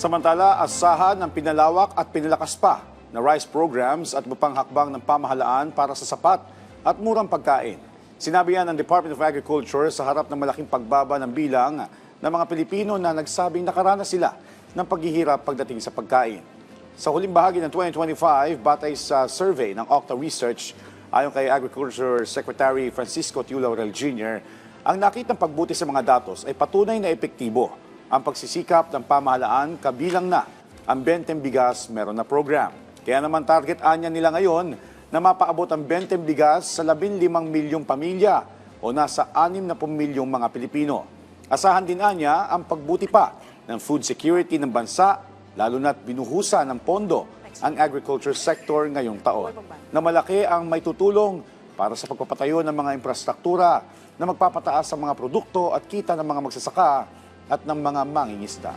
Samantala, asahan ng pinalawak at pinalakas pa na rice programs at bupang hakbang ng pamahalaan para sa sapat at murang pagkain. Sinabi yan ng Department of Agriculture sa harap ng malaking pagbaba ng bilang ng mga Pilipino na nagsabing nakaranas sila ng paghihirap pagdating sa pagkain. Sa huling bahagi ng 2025, batay sa survey ng Octa Research, ayon kay Agriculture Secretary Francisco T. Laurel Jr., ang nakitang pagbuti sa mga datos ay patunay na epektibo ang pagsisikap ng pamahalaan kabilang na ang Benteng Bigas meron na program. Kaya naman target anya nila ngayon na mapaabot ang Benteng Bigas sa 15 milyong pamilya o nasa 60 milyong mga Pilipino. Asahan din anya ang pagbuti pa ng food security ng bansa, lalo na't binuhusan ng pondo ang agriculture sector ngayong taon, na malaki ang may tutulong para sa pagpapatayo ng mga infrastruktura na magpapataas sa mga produkto at kita ng mga magsasaka at ng mga mangingisda.